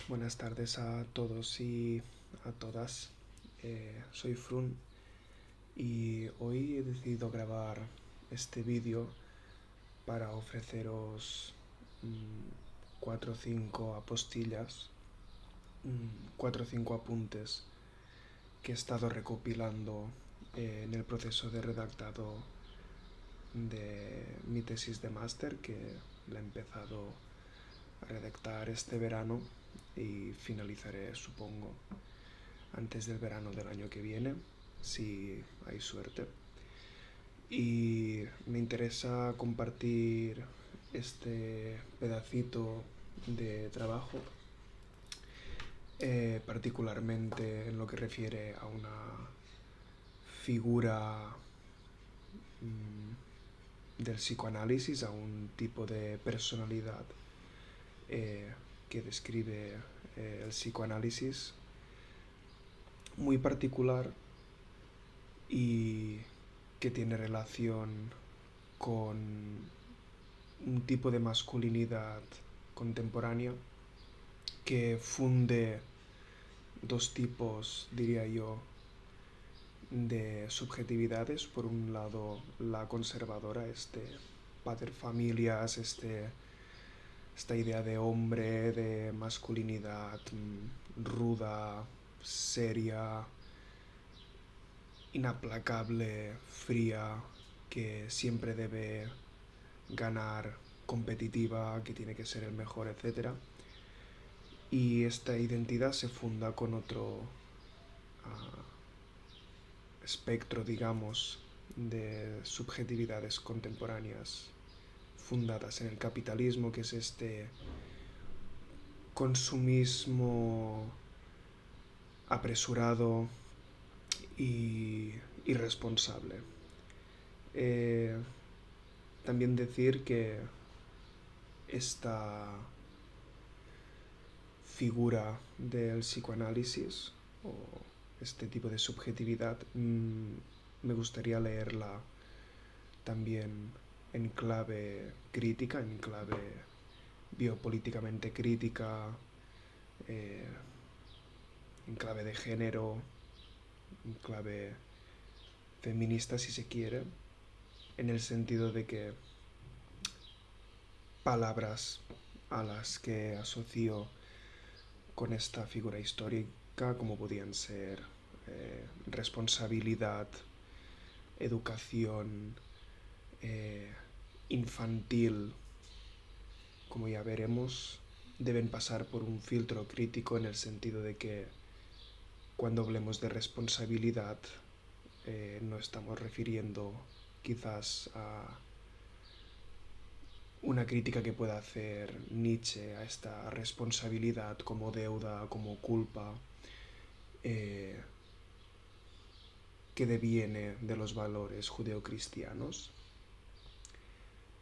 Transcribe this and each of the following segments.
Buenas tardes a todos y a todas. Soy Frun y hoy he decidido grabar este vídeo para ofreceros cuatro o cinco apostillas, cuatro o cinco apuntes que he estado recopilando en el proceso de redactado de mi tesis de máster, que la he empezado a redactar este verano y finalizaré, supongo, antes del verano del año que viene, si hay suerte. Y me interesa compartir este pedacito de trabajo, particularmente en lo que refiere a una figura del psicoanálisis, a un tipo de personalidad que describe el psicoanálisis muy particular y que tiene relación con un tipo de masculinidad contemporánea que funde dos tipos, diría yo, de subjetividades. Por un lado, la conservadora, paterfamilias, esta idea de hombre, de masculinidad ruda, seria, inaplacable, fría, que siempre debe ganar, competitiva, que tiene que ser el mejor, etcétera. Y esta identidad se funda con otro espectro, digamos, de subjetividades contemporáneas fundadas en el capitalismo, que es este consumismo apresurado y irresponsable. Eh, También decir que esta figura del psicoanálisis o este tipo de subjetividad me gustaría leerla también en clave crítica, en clave biopolíticamente crítica, eh, en clave de género, en clave feminista si se quiere, en el sentido de que palabras a las que asocio con esta figura histórica, como podían ser responsabilidad, educación eh, infantil, como ya veremos, deben pasar por un filtro crítico, en el sentido de que cuando hablemos de responsabilidad no estamos refiriendo quizás a una crítica que pueda hacer Nietzsche a esta responsabilidad como deuda, como culpa, eh, que deviene de los valores judeocristianos.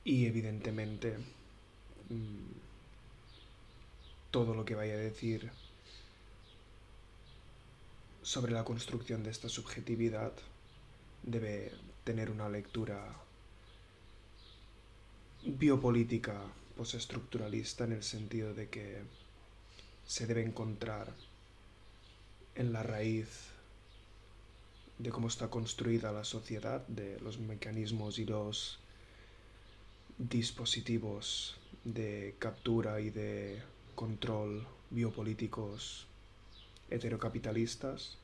Y evidentemente todo lo que vaya a decir sobre la construcción de esta subjetividad debe tener una lectura biopolítica postestructuralista, en el sentido de que se debe encontrar en la raíz de cómo está construida la sociedad, de los mecanismos y los dispositivos de captura y de control biopolíticos heterocapitalistas,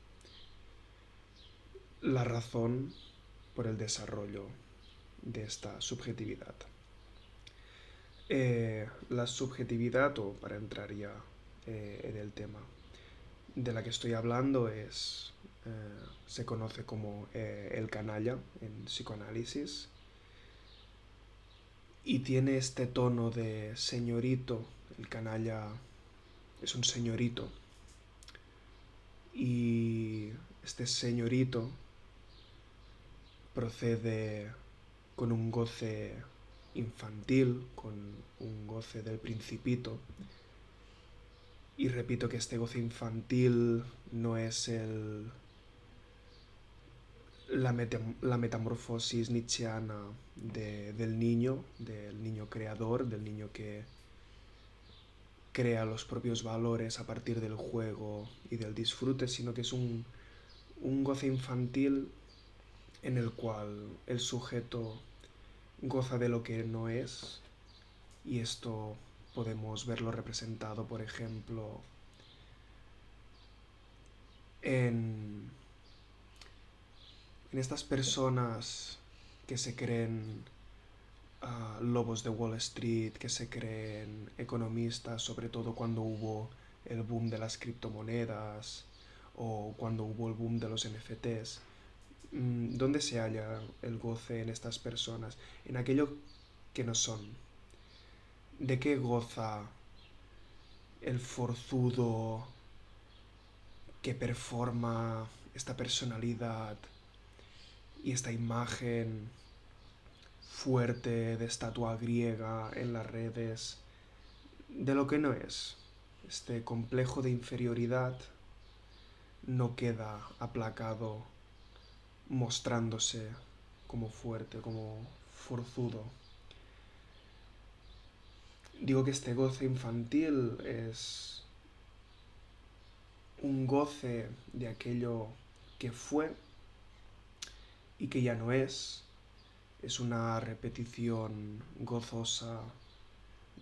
la razón por el desarrollo de esta subjetividad. La subjetividad, o para entrar ya en el tema de la que estoy hablando, se conoce como el canalla en psicoanálisis, y tiene este tono de señorito. El canalla es un señorito, y este señorito procede con un goce infantil, con un goce del principito. Y repito que este goce infantil no es la metamorfosis nietzscheana del niño creador, del niño que crea los propios valores a partir del juego y del disfrute, sino que es un goce infantil en el cual el sujeto goza de lo que no es, y esto podemos verlo representado, por ejemplo, en, en estas personas que se creen lobos de Wall Street, que se creen economistas, sobre todo cuando hubo el boom de las criptomonedas o cuando hubo el boom de los NFTs. ¿Dónde se halla el goce en estas personas? En aquello que no son. ¿De qué goza el forzudo que performa esta personalidad y esta imagen fuerte de estatua griega en las redes? De lo que no es. Este complejo de inferioridad no queda aplacado mostrándose como fuerte, como forzudo. Digo que este goce infantil es un goce de aquello que fue y que ya no es. Es una repetición gozosa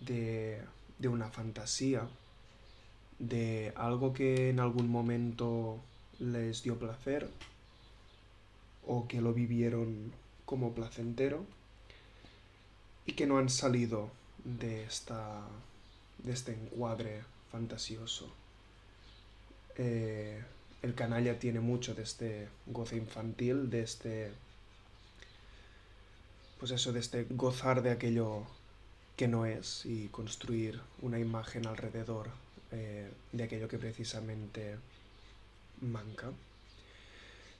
de una fantasía, de algo que en algún momento les dio placer o que lo vivieron como placentero y que no han salido de este encuadre fantasioso. El canalla tiene mucho de este goce infantil, de este, pues eso, de este gozar de aquello que no es y construir una imagen alrededor de aquello que precisamente manca.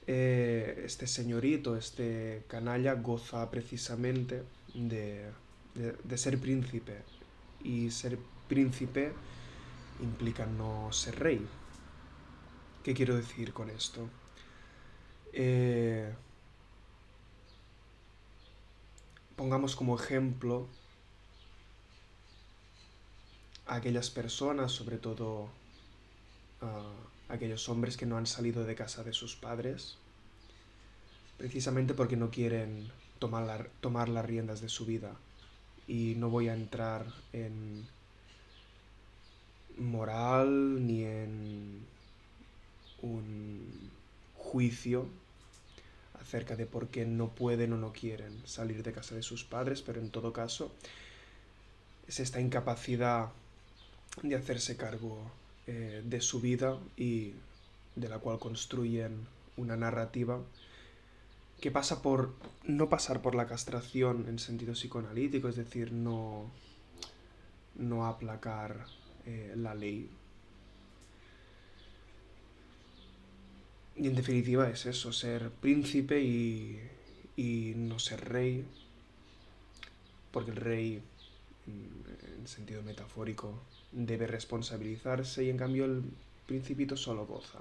Este señorito, este canalla, goza precisamente de ser príncipe. Y ser príncipe implica no ser rey. ¿Qué quiero decir con esto? Pongamos como ejemplo a aquellas personas, sobre todo aquellos hombres que no han salido de casa de sus padres, precisamente porque no quieren tomar las riendas de su vida. Y no voy a entrar en moral ni en un juicio acerca de por qué no pueden o no quieren salir de casa de sus padres, pero en todo caso es esta incapacidad de hacerse cargo de su vida y de la cual construyen una narrativa que pasa por no pasar por la castración en sentido psicoanalítico, es decir, no aplacar la ley. Y en definitiva es eso, ser príncipe y no ser rey, porque el rey, en sentido metafórico, debe responsabilizarse y en cambio el principito solo goza.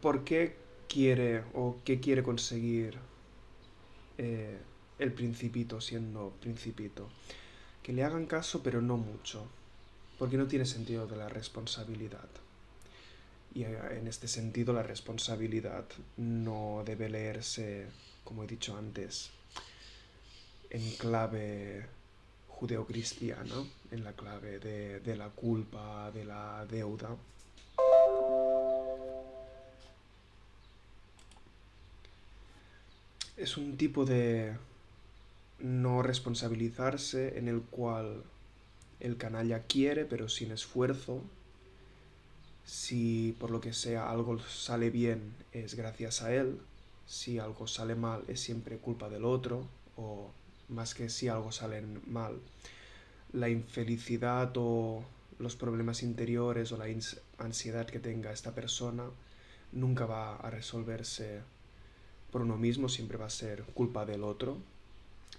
¿Por qué quiere o qué quiere conseguir eh, el principito siendo principito? Que le hagan caso, pero no mucho, porque no tiene sentido de la responsabilidad. Y en este sentido la responsabilidad no debe leerse, como he dicho antes, en clave judeocristiana, en la clave de la culpa, de la deuda. Es un tipo de no responsabilizarse en el cual el canalla quiere, pero sin esfuerzo. Si por lo que sea algo sale bien, es gracias a él. Si algo sale mal, es siempre culpa del otro. O más que si algo sale mal, la infelicidad o los problemas interiores o la ansiedad que tenga esta persona nunca va a resolverse por uno mismo, siempre va a ser culpa del otro.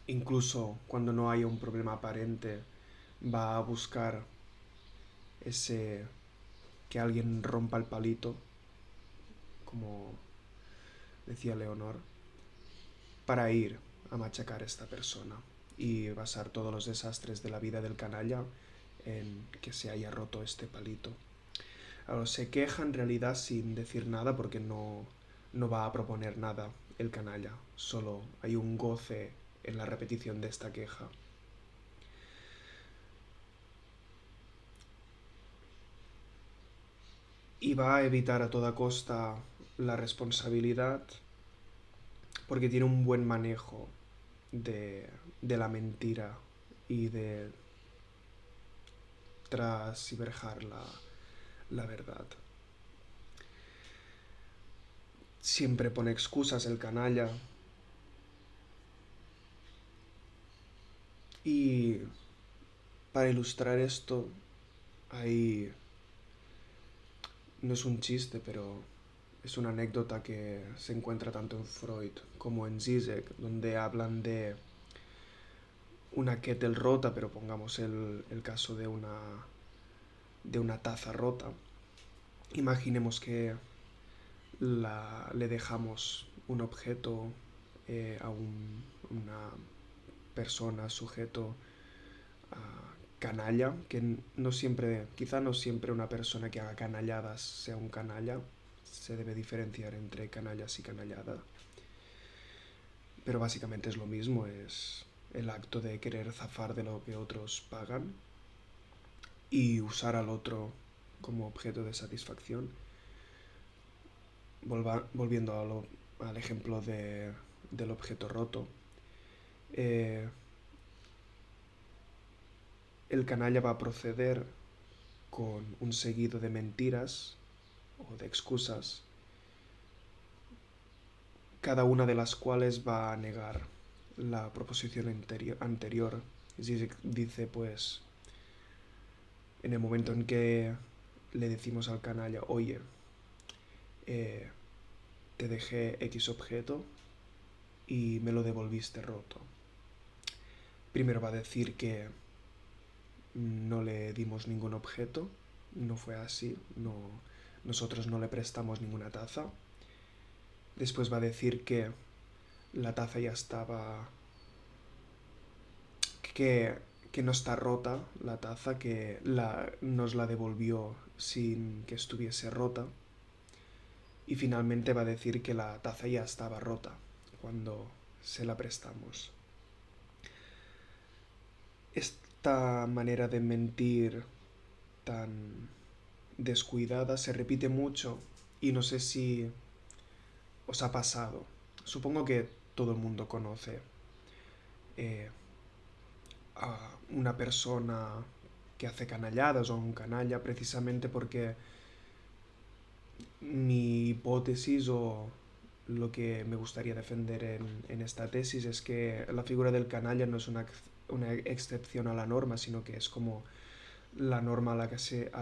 Incluso cuando no haya un problema aparente, va a buscar ese que alguien rompa el palito, como decía Leonor. para ir a machacar a esta persona y basar todos los desastres de la vida del canalla en que se haya roto este palito. Ahora, se queja en realidad sin decir nada porque no va a proponer nada el canalla, solo hay un goce en la repetición de esta queja. Y va a evitar a toda costa la responsabilidad porque tiene un buen manejo de la mentira y de transverjar la verdad. Siempre pone excusas el canalla. Y para ilustrar esto, hay... no es un chiste, pero es una anécdota que se encuentra tanto en Freud como en Zizek, donde hablan de una kettle rota, pero pongamos el caso de una taza rota. Imaginemos que le dejamos un objeto a una persona, sujeto, canalla, que no siempre, quizá no siempre una persona que haga canalladas sea un canalla, se debe diferenciar entre canallas y canallada, pero básicamente es lo mismo, es el acto de querer zafar de lo que otros pagan y usar al otro como objeto de satisfacción. Volviendo al ejemplo del objeto roto, eh, el canalla va a proceder con un seguido de mentiras o de excusas, cada una de las cuales va a negar la proposición anterior. Dice, pues, en el momento en que le decimos al canalla, oye, te dejé X objeto y me lo devolviste roto. Primero va a decir que no le dimos ningún objeto, no fue así, nosotros no le prestamos ninguna taza. Después va a decir que la taza ya estaba... que no está rota la taza, que nos la devolvió sin que estuviese rota. Y finalmente va a decir que la taza ya estaba rota cuando se la prestamos. Esta manera de mentir tan descuidada se repite mucho y no sé si os ha pasado. Supongo que todo el mundo conoce eh, a una persona que hace canalladas o un canalla precisamente porque mi hipótesis o lo que me gustaría defender en esta tesis es que la figura del canalla no es una excepción a la norma, sino que es como la norma a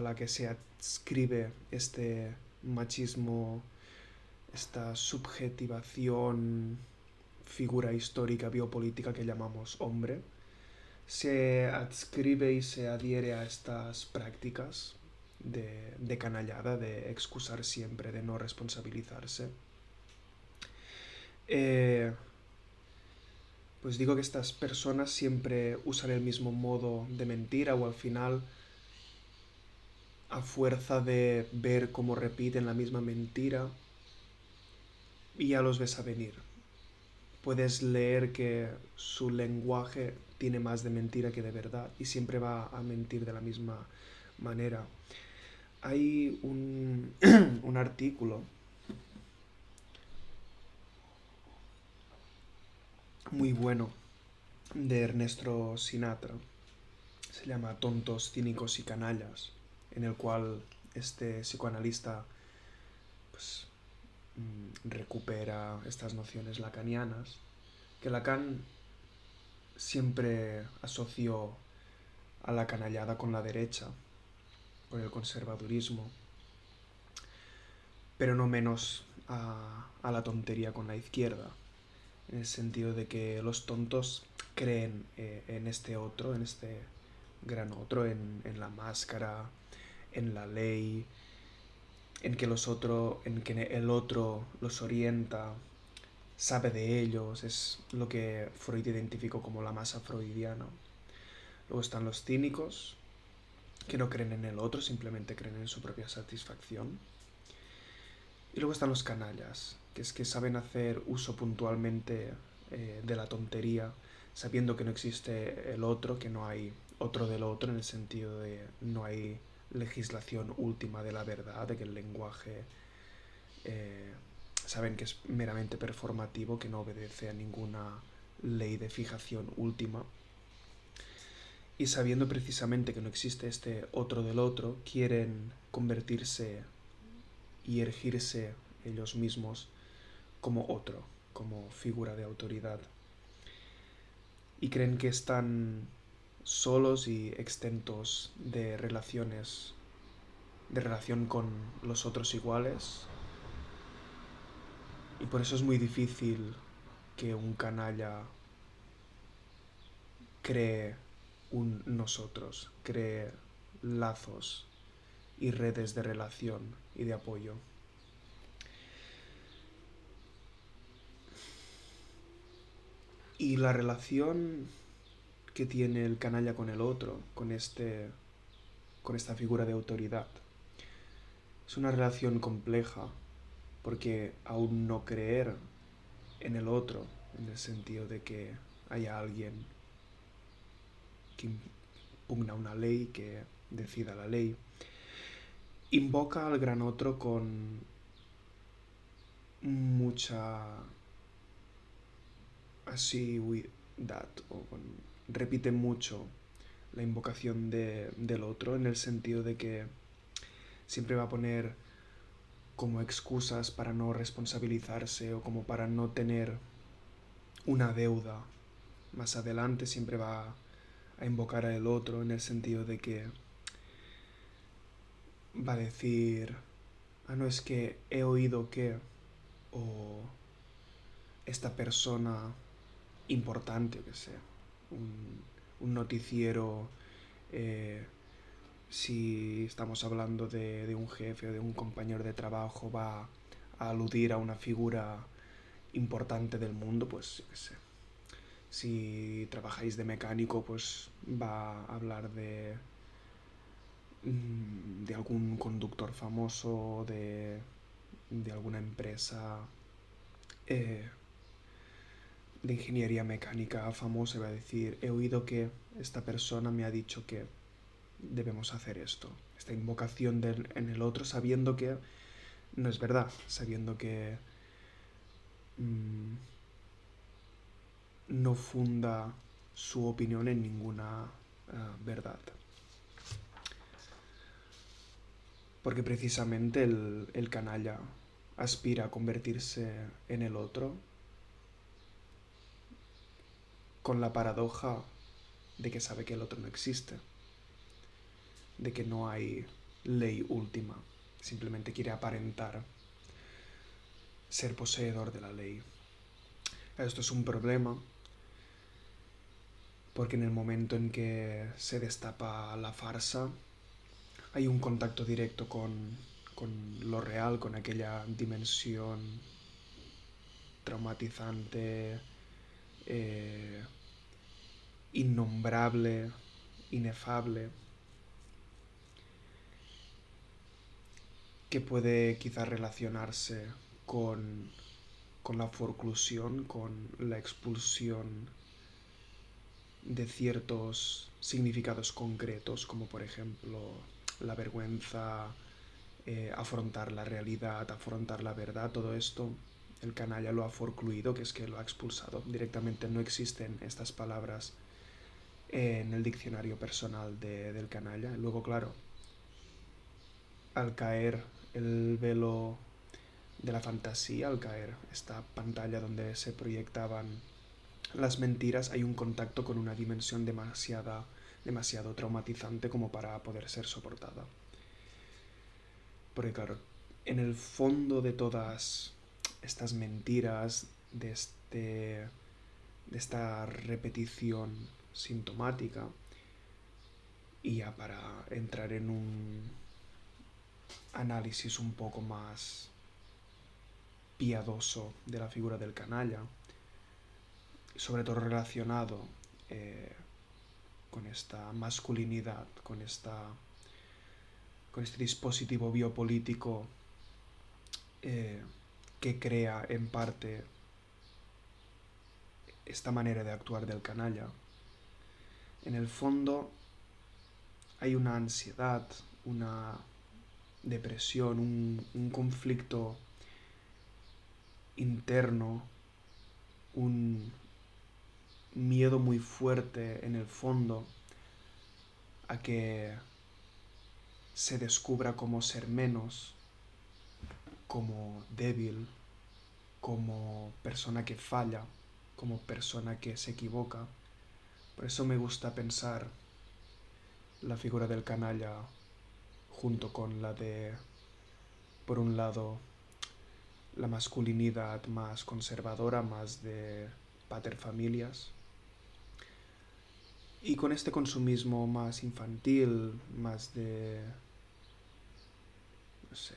la que se adscribe este machismo, esta subjetivación, figura histórica biopolítica que llamamos hombre, se adscribe y se adhiere a estas prácticas de canallada, de excusar siempre, de no responsabilizarse. Pues digo que estas personas siempre usan el mismo modo de mentira o al final, a fuerza de ver cómo repiten la misma mentira, y ya los ves a venir. Puedes leer que su lenguaje tiene más de mentira que de verdad y siempre va a mentir de la misma manera. Hay un artículo muy bueno de Ernesto Sinatra, se llama Tontos, Cínicos y Canallas, en el cual este psicoanalista pues, recupera estas nociones lacanianas que Lacan siempre asoció a la canallada con la derecha, con el conservadurismo, pero no menos a la tontería con la izquierda, en el sentido de que los tontos creen en este otro, en este gran otro, en la máscara, en la ley, en que el otro los orienta, sabe de ellos, es lo que Freud identificó como la masa freudiana. Luego están los cínicos, que no creen en el otro, simplemente creen en su propia satisfacción. Y luego están los canallas, que es que saben hacer uso puntualmente de la tontería, sabiendo que no existe el otro, que no hay otro del otro, en el sentido de no hay legislación última de la verdad, de que el lenguaje eh, saben que es meramente performativo, que no obedece a ninguna ley de fijación última. Y sabiendo precisamente que no existe este otro del otro, quieren convertirse y erigirse ellos mismos como otro, como figura de autoridad. Y creen que están solos y exentos de relaciones, de relación con los otros iguales. Y por eso es muy difícil que un canalla cree un nosotros, cree lazos y redes de relación y de apoyo. Y la relación que tiene el canalla con el otro, con esta figura de autoridad, es una relación compleja, porque aún no creer en el otro, en el sentido de que haya alguien que impugna una ley, que decida la ley, invoca al gran otro con mucha asiduidad, repite mucho la invocación del otro, en el sentido de que siempre va a poner como excusas para no responsabilizarse o como para no tener una deuda más adelante, siempre va a invocar al otro, en el sentido de que va a decir, no, es que he oído que, o esta persona importante, o que sea, un noticiero, eh, si estamos hablando de un jefe o de un compañero de trabajo, va a aludir a una figura importante del mundo, pues yo qué sé. Si trabajáis de mecánico, pues va a hablar de algún conductor famoso, de alguna empresa eh, de ingeniería mecánica famosa, y va a decir, he oído que esta persona me ha dicho que debemos hacer esto. Esta invocación en el otro, sabiendo que no es verdad, sabiendo que no funda su opinión en ninguna verdad. Porque precisamente el canalla aspira a convertirse en el otro, con la paradoja de que sabe que el otro no existe, de que no hay ley última, simplemente quiere aparentar ser poseedor de la ley. Esto es un problema porque en el momento en que se destapa la farsa hay un contacto directo con lo real, con aquella dimensión traumatizante, eh, innombrable, inefable, que puede quizás relacionarse con la forclusión, con la expulsión de ciertos significados concretos, como por ejemplo la vergüenza, afrontar la realidad, afrontar la verdad, todo esto el canalla lo ha forcluido, que es que lo ha expulsado. Directamente no existen estas palabras en el diccionario personal del canalla. Luego, claro, al caer el velo de la fantasía, al caer esta pantalla donde se proyectaban las mentiras, hay un contacto con una dimensión demasiado traumatizante como para poder ser soportada. Porque claro, en el fondo de todas estas mentiras, de esta repetición sintomática, y ya para entrar en un análisis un poco más piadoso de la figura del canalla, sobre todo relacionado con esta masculinidad, con este dispositivo biopolítico que crea en parte esta manera de actuar del canalla. En el fondo hay una ansiedad, una depresión, un conflicto interno, un miedo muy fuerte en el fondo a que se descubra como ser menos, como débil, como persona que falla, como persona que se equivoca. Por eso me gusta pensar la figura del canalla junto con la de, por un lado, la masculinidad más conservadora, más de paterfamilias, y con este consumismo más infantil, más de, no sé,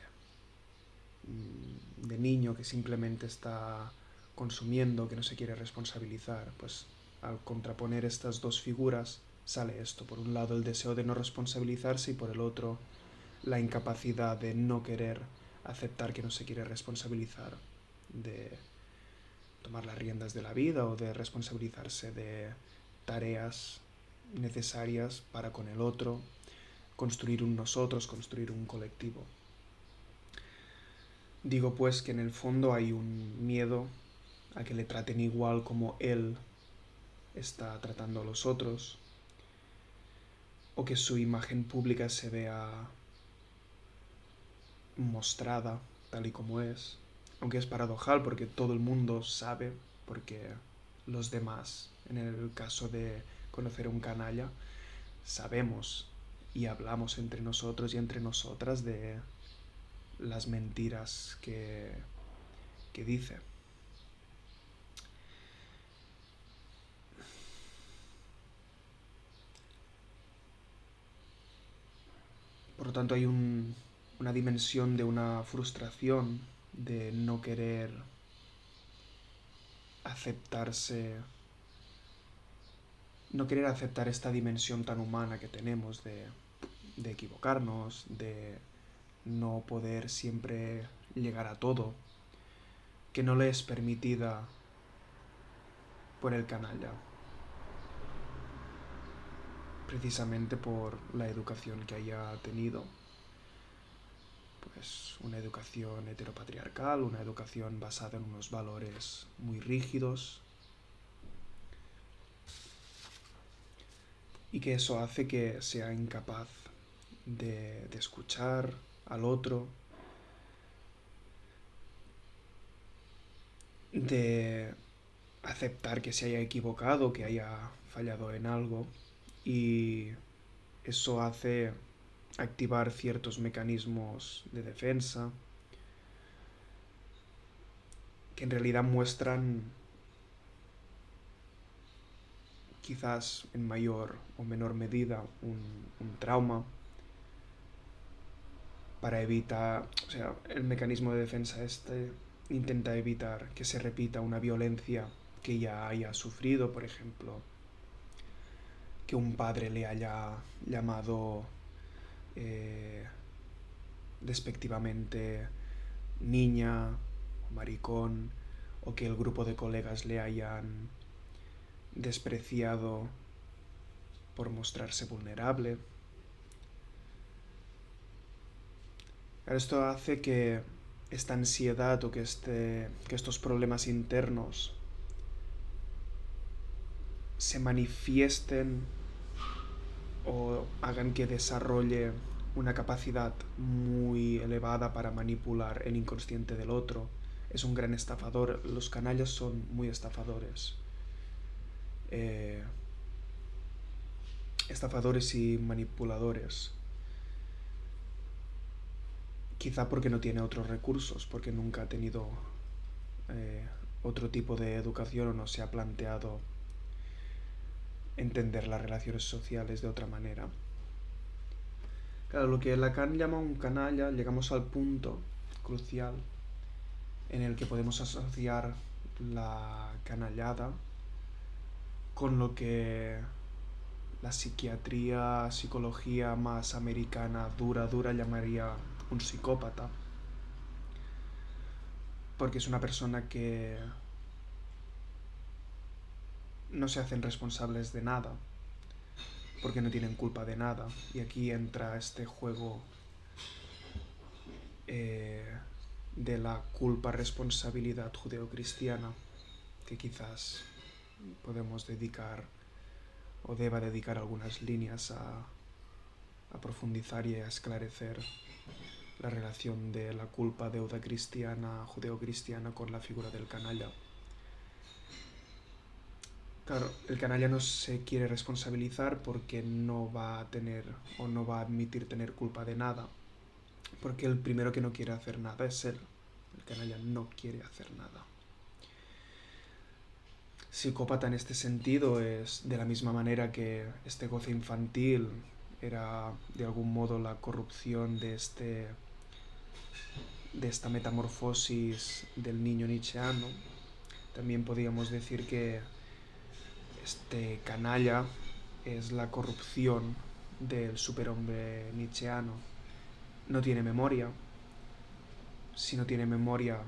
de niño que simplemente está consumiendo, que no se quiere responsabilizar. Pues al contraponer estas dos figuras sale esto: por un lado el deseo de no responsabilizarse y por el otro la incapacidad de no querer aceptar que no se quiere responsabilizar, de tomar las riendas de la vida o de responsabilizarse de tareas necesarias para con el otro, construir un nosotros, construir un colectivo. Digo pues que en el fondo hay un miedo a que le traten igual como él está tratando a los otros, o que su imagen pública se vea mostrada tal y como es, aunque es paradojal porque todo el mundo sabe, porque los demás, en el caso de conocer a un canalla, sabemos y hablamos entre nosotros y entre nosotras de las mentiras que dice. Por lo tanto, hay una dimensión de una frustración, de no querer aceptarse, no querer aceptar esta dimensión tan humana que tenemos de equivocarnos, de no poder siempre llegar a todo, que no le es permitida por el canalla, precisamente por la educación que haya tenido. Pues una educación heteropatriarcal, una educación basada en unos valores muy rígidos, y que eso hace que sea incapaz de escuchar al otro, de aceptar que se haya equivocado, que haya fallado en algo, y eso hace activar ciertos mecanismos de defensa que en realidad muestran, quizás en mayor o menor medida, un trauma, para evitar, o sea, el mecanismo de defensa este intenta evitar que se repita una violencia que ya haya sufrido, por ejemplo, que un padre le haya llamado despectivamente niña, maricón, o que el grupo de colegas le hayan despreciado por mostrarse vulnerable. Esto hace que esta ansiedad o que estos problemas internos se manifiesten o hagan que desarrolle una capacidad muy elevada para manipular el inconsciente del otro. Es un gran estafador. Los canallas son muy estafadores. Estafadores y manipuladores. Quizá porque no tiene otros recursos, porque nunca ha tenido otro tipo de educación o no se ha planteado entender las relaciones sociales de otra manera. Claro, lo que Lacan llama un canalla, llegamos al punto crucial en el que podemos asociar la canallada con lo que la psicología más americana dura llamaría un psicópata, porque es una persona que no se hacen responsables de nada, porque no tienen culpa de nada. Y aquí entra este juego de la culpa-responsabilidad judeocristiana, que quizás podemos dedicar o deba dedicar algunas líneas a profundizar y a esclarecer la relación de la culpa deuda cristiana, judeocristiana, con la figura del canalla. Claro, el canalla no se quiere responsabilizar porque no va a tener o no va a admitir tener culpa de nada, porque el primero que no quiere hacer nada es él. El canalla no quiere hacer nada. Psicópata en este sentido es de la misma manera que este goce infantil era de algún modo la corrupción de esta metamorfosis del niño nietzscheano. También podríamos decir que este canalla es la corrupción del superhombre nietzscheano. No tiene memoria. Si no tiene memoria,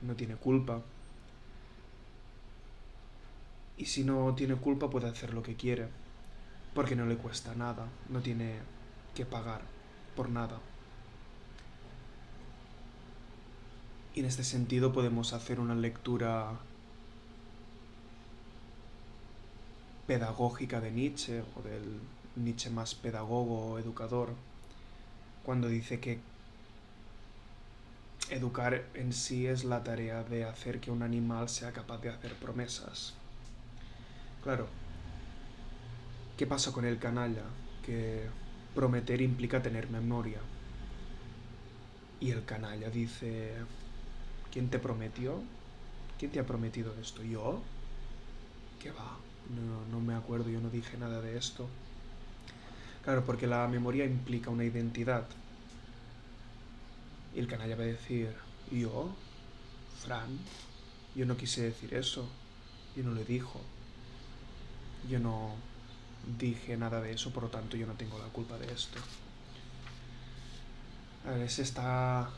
no tiene culpa. Y si no tiene culpa, puede hacer lo que quiere, porque no le cuesta nada, no tiene que pagar por nada. Y en este sentido podemos hacer una lectura pedagógica de Nietzsche, o del Nietzsche más pedagogo o educador, cuando dice que educar en sí es la tarea de hacer que un animal sea capaz de hacer promesas. Claro, ¿qué pasa con el canalla? Que prometer implica tener memoria. Y el canalla dice: ¿quién te prometió? ¿Quién te ha prometido esto? ¿Yo? ¿Qué va? No me acuerdo, yo no dije nada de esto. Claro, porque la memoria implica una identidad. Y el canalla va a decir: ¿yo? ¿Fran? Yo no quise decir eso. Yo no lo dijo. Yo no dije nada de eso, por lo tanto yo no tengo la culpa de esto. A ver, es esta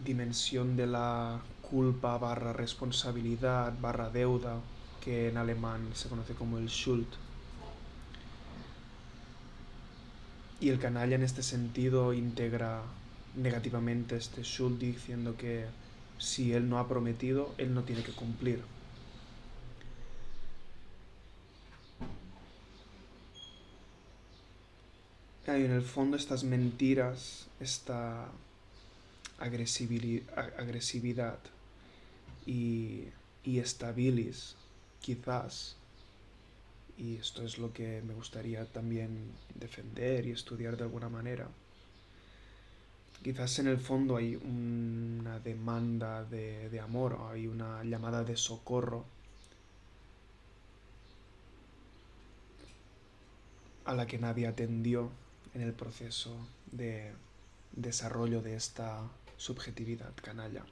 dimensión de la culpa barra responsabilidad barra deuda, que en alemán se conoce como el Schuld. Y el canalla en este sentido integra negativamente este Schuld, diciendo que si él no ha prometido, él no tiene que cumplir. Y en el fondo estas mentiras, esta agresividad y estabilis, quizás, y esto es lo que me gustaría también defender y estudiar de alguna manera, quizás en el fondo hay una demanda de amor, hay una llamada de socorro a la que nadie atendió en el proceso de desarrollo de esta subjetividad canalla.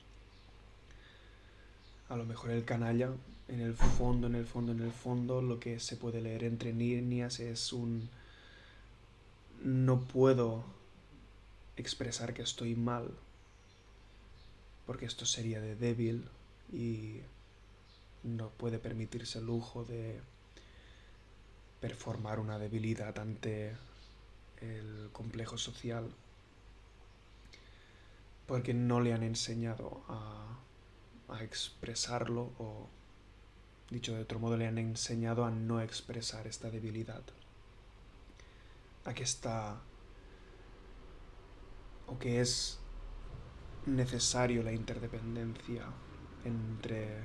A lo mejor el canalla, en el fondo, lo que se puede leer entre líneas es un: no puedo expresar que estoy mal, porque esto sería de débil, y no puede permitirse el lujo de performar una debilidad ante el complejo social, porque no le han enseñado a expresarlo, o dicho de otro modo, le han enseñado a no expresar esta debilidad, a que está, o que es necesario la interdependencia entre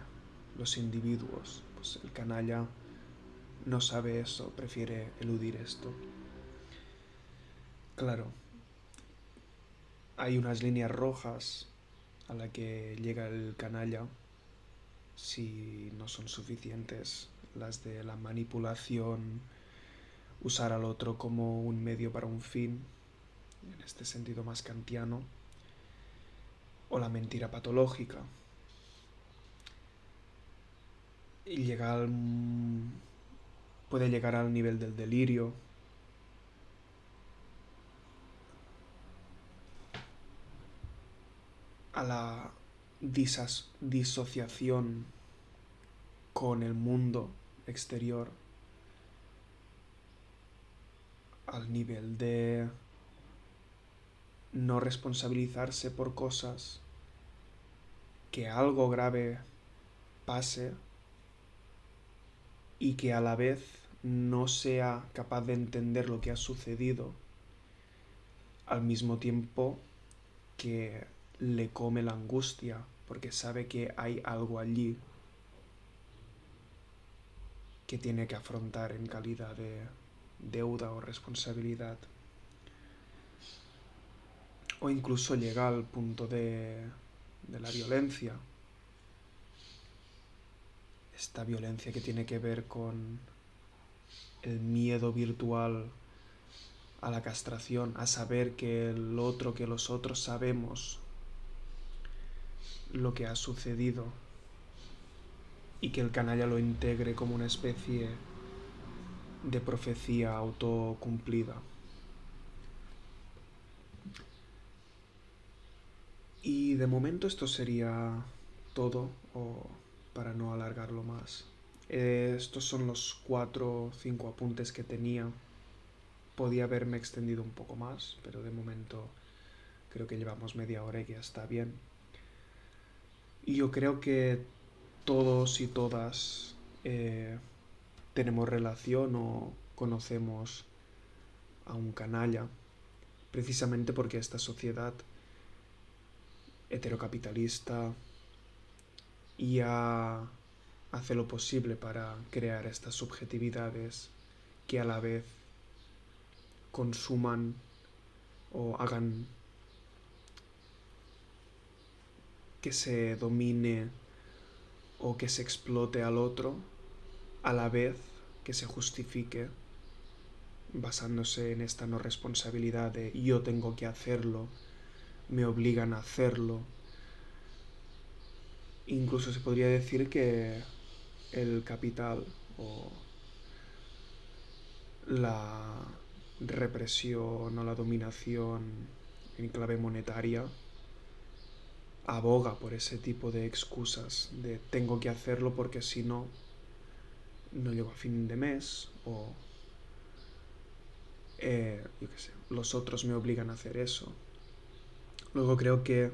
los individuos. Pues el canalla no sabe eso, prefiere eludir esto. Claro, hay unas líneas rojas a la que llega el canalla si no son suficientes las de la manipulación, usar al otro como un medio para un fin, en este sentido más kantiano, o la mentira patológica, y puede llegar al nivel del delirio, a la disociación con el mundo exterior, al nivel de no responsabilizarse por cosas, que algo grave pase y que a la vez no sea capaz de entender lo que ha sucedido, al mismo tiempo que le come la angustia porque sabe que hay algo allí que tiene que afrontar en calidad de deuda o responsabilidad. O incluso llega al punto de la violencia. Esta violencia que tiene que ver con el miedo virtual a la castración, a saber que el otro, que los otros sabemos lo que ha sucedido y que el canalla lo integre como una especie de profecía autocumplida. Y de momento esto sería todo, o para no alargarlo más. Estos son los 4 o 5 apuntes que tenía. Podía haberme extendido un poco más, pero de momento creo que llevamos media hora y que ya está bien. Y yo creo que todos y todas tenemos relación o conocemos a un canalla, precisamente porque esta sociedad heterocapitalista ya hace lo posible para crear estas subjetividades que a la vez consuman o hagan que se domine o que se explote al otro, a la vez que se justifique basándose en esta no responsabilidad de yo tengo que hacerlo, me obligan a hacerlo. Incluso se podría decir que el capital o la represión o la dominación en clave monetaria aboga por ese tipo de excusas de tengo que hacerlo porque si no, no llego a fin de mes o yo qué sé, los otros me obligan a hacer eso. Luego creo que,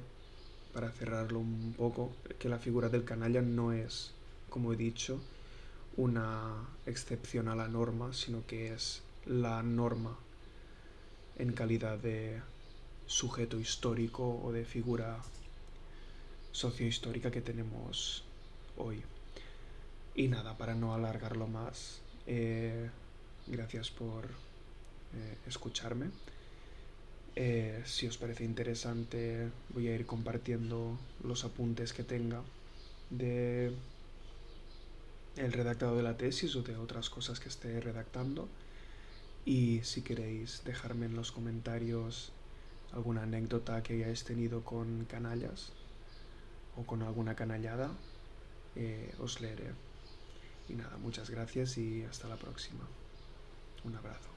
para cerrarlo un poco, que la figura del canalla no es, como he dicho, una excepción a la norma, sino que es la norma en calidad de sujeto histórico o de figura sociohistórica que tenemos hoy. Y nada, para no alargarlo más, gracias por escucharme. Si os parece interesante, voy a ir compartiendo los apuntes que tenga de el redactado de la tesis o de otras cosas que esté redactando. Y si queréis dejarme en los comentarios alguna anécdota que hayáis tenido con canallas o con alguna canallada, os leeré. Y nada, muchas gracias y hasta la próxima. Un abrazo.